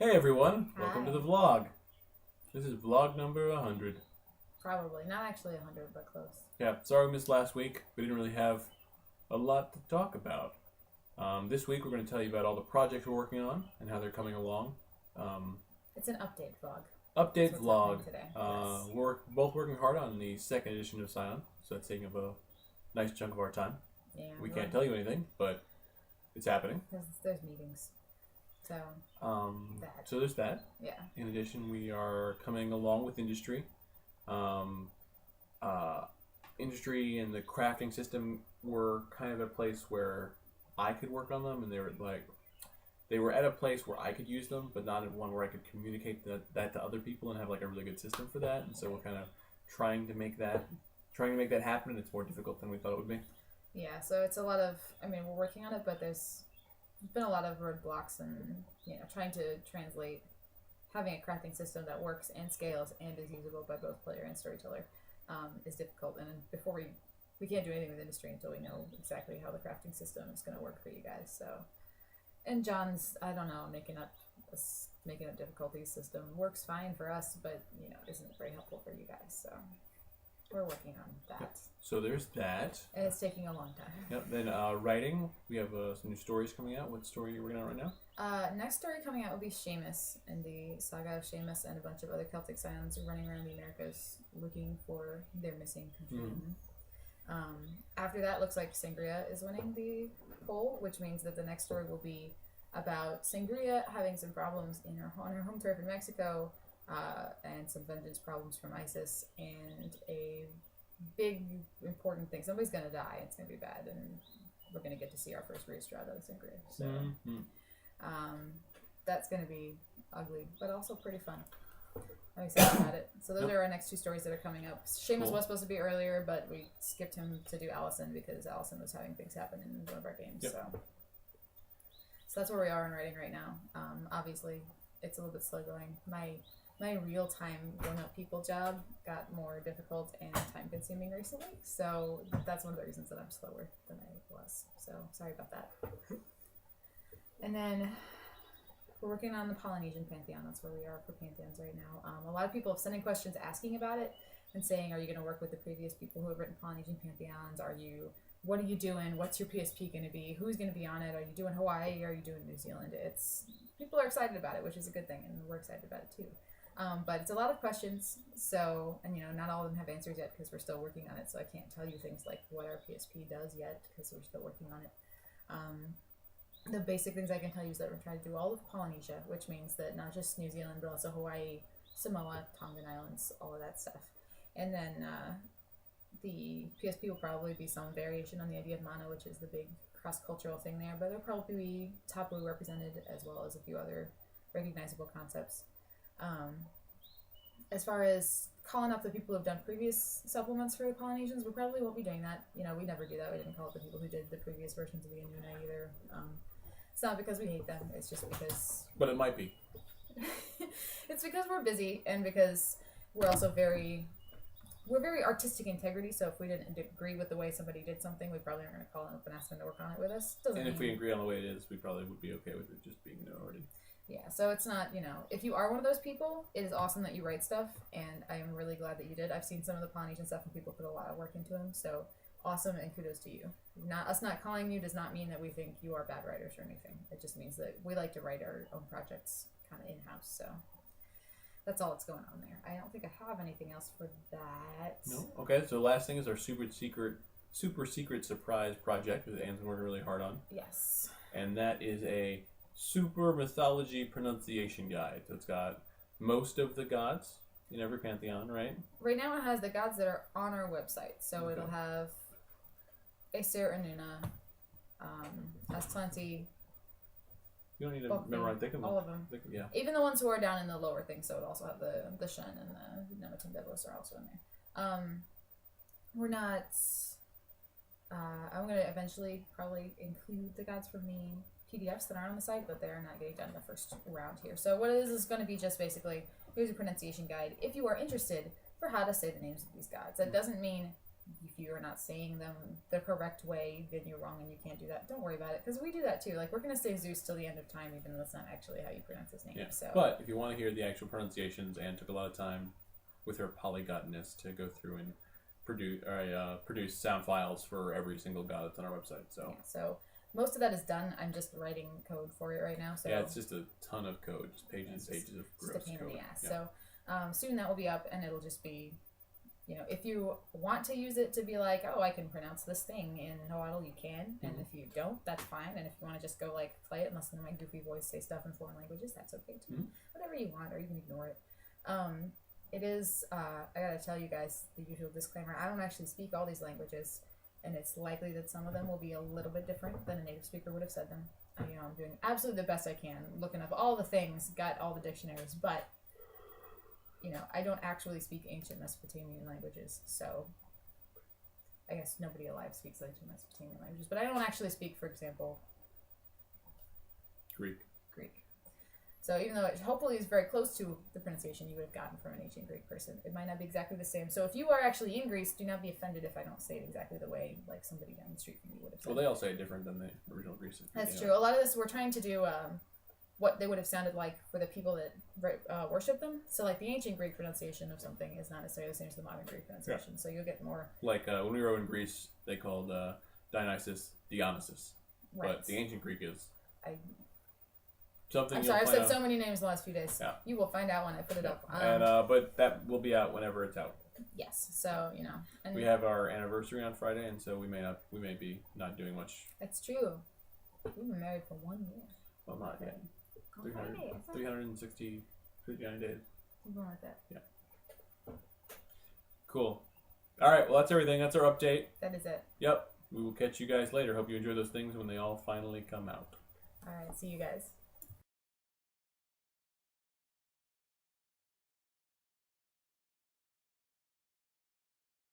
Hey everyone, welcome to Hi. the vlog. This is vlog number 100. Probably. Not actually 100, but close. Yeah, sorry we missed last week. We didn't really have a lot to talk about. This week we're going to tell you about all the projects we're working on and how they're coming along. Um, It's an update vlog. That's Update what's vlog. happening today. Yes. We're both working hard on the second edition of Scion, so that's taking up a nice chunk of our time. Yeah. We can't tell you anything, but it's happening. There's meetings. So, that. So there's that. Yeah. In addition, we are coming along with industry. Um, Industry and the crafting system were kind of a place where I could work on them, and they were at a place where I could use them, but not at one where I could communicate that to other people and have like a really good system for that. And so we're kind of trying to make that happen, and it's more difficult than we thought it would be. Yeah, so it's a lot of, we're working on it, but there's been a lot of roadblocks and, trying to translate having a crafting system that works and scales and is usable by both player and storyteller is difficult. And before we can't do anything with industry until we know exactly how the crafting system is going to work for you guys. So, and John's, I don't know, making up difficulties system works fine for us, but isn't very helpful for you guys. So we're working on that. Yep. So there's that. And it's taking a long time. Yep. Then writing, we have some new stories coming out. What story are you working on right now? Next story coming out will be Seamus and the saga of Seamus and a bunch of other Celtic Scions running around the Americas looking for their missing countrymen. After that, looks like Sangria is winning the poll, which means that the next story will be about Sangria having some problems on her home turf in Mexico, and some vengeance problems from ISIS, and a big important thing. Somebody's gonna die. It's gonna be bad, and we're gonna get to see our first Reestrada of Sangria. So. That's going to be ugly, but also pretty fun. I'm excited about it. So those are our next two stories that are coming up. Seamus was supposed to be earlier, but we skipped him to do Allison because Allison was having things happen in one of our games. Yep. So that's where we are in writing right now. Obviously, it's a little bit slow going. My real time grown up people job got more difficult and time consuming recently. So that's one of the reasons that I'm slower than I was. So sorry about that. And then we're working on the Polynesian Pantheon. That's where we are for Pantheons right now. A lot of people have sent in questions asking about it and saying, are you going to work with the previous people who have written Polynesian Pantheons? What are you doing? What's your PSP going to be? Who's going to be on it? Are you doing Hawaii? Are you doing New Zealand? People are excited about it, which is a good thing, and we're excited about it too. But it's a lot of questions, and not all of them have answers yet because we're still working on it, so I can't tell you things like what our PSP does yet because we're still working on it. The basic things I can tell you is that we're trying to do all of Polynesia, which means that not just New Zealand, but also Hawaii, Samoa, Tongan Islands, all of that stuff. And then the PSP will probably be some variation on the idea of mana, which is the big cross-cultural thing there, but there'll probably be Tapu represented as well as a few other recognizable concepts. As far as calling up the people who have done previous supplements for the Polynesians, we probably won't be doing that. We never do that. We didn't call up the people who did the previous versions of the Inuna either. It's not because we hate them. It's just because... But it might be. It's because we're busy and because we're also very artistic integrity, so if we didn't agree with the way somebody did something, we probably aren't going to call them up and ask them to work on it with us. And if we agree on the way it is, we probably would be okay with it just being there already. Yeah, so it's not, if you are one of those people, it is awesome that you write stuff, and I am really glad that you did. I've seen some of the Polynesian stuff, and people put a lot of work into them, so awesome, and kudos to you. Us not calling you does not mean that we think you are bad writers or anything. It just means that we like to write our own projects kind of in-house, so that's all that's going on there. I don't think I have anything else for that. No? Okay, so the last thing is our super secret surprise project that Anne's been working really hard on. Yes. And that is a super mythology pronunciation guide. So it's got most of the gods in every pantheon, right? Right now it has the gods that are on our website. So Okay. it'll have Acer Anuna, Asclanti, You don't need to memorize. They can all of them. Yeah. Even the ones who are down in the lower thing, so it also have the Shen and the Nematin Devos are also in there. We're not... I'm going to eventually probably include the gods from the PDFs that are on the site, but they're not getting done in the first round here. So what it is going to be just basically, here's a pronunciation guide if you are interested for how to say the names of these gods. That doesn't mean if you are not saying them the correct way, then you're wrong and you can't do that. Don't worry about it, because we do that too. Like, we're gonna say Zeus till the end of time, even though that's not actually how you pronounce his name. Yeah. So, But if you want to hear the actual pronunciations, Anne took a lot of time with her polygotness to go through and produce sound files for every single god that's on our website. So yeah, so most of that is done. I'm just writing code for it right now. So yeah, it's just a ton of code, just pages and pages of gross just a pain code. in the ass. Yeah. So soon that will be up, and it'll just be, if you want to use it to be like, oh, I can pronounce this thing in Nahuatl, you can, and if you don't, that's fine. And if you want to just go like play it and listen to my goofy voice say stuff in foreign languages, that's okay too. Whatever you want, or you can ignore it. It is. I gotta tell you guys the usual disclaimer. I don't actually speak all these languages, and it's likely that some of them will be a little bit different than a native speaker would have said them. I'm doing absolutely the best I can, looking up all the things, got all the dictionaries, but I don't actually speak ancient Mesopotamian languages, so I guess nobody alive speaks ancient Mesopotamian languages. But I don't actually speak, for example, Greek. So even though it hopefully is very close to the pronunciation you would have gotten from an ancient Greek person, it might not be exactly the same. So if you are actually in Greece, do not be offended if I don't say it exactly the way like somebody down the street from you would have said. Well, they all say it different than the original Greeks. That's true. A lot of this, we're trying to do what they would have sounded like for the people that worship them. So like the ancient Greek pronunciation of something is not necessarily the same as the modern Greek pronunciation. Yeah. So you'll get more... Like when we were in Greece, they called Dionysus Dionysus. Right. But the ancient Greek is... I'm sorry, I've said so many names the last few days. Yeah. You will find out when I put it up. But that will be out whenever it's out. Yes. So, and we have our anniversary on Friday, and so we may be not doing much. That's true. We've been married for 1 year. Well, not yet. 360, 59 days. Something like that. Yeah. Cool. All right. Well, that's everything. That's our update. That is it. Yep. We will catch you guys later. Hope you enjoy those things when they all finally come out. All right. See you guys.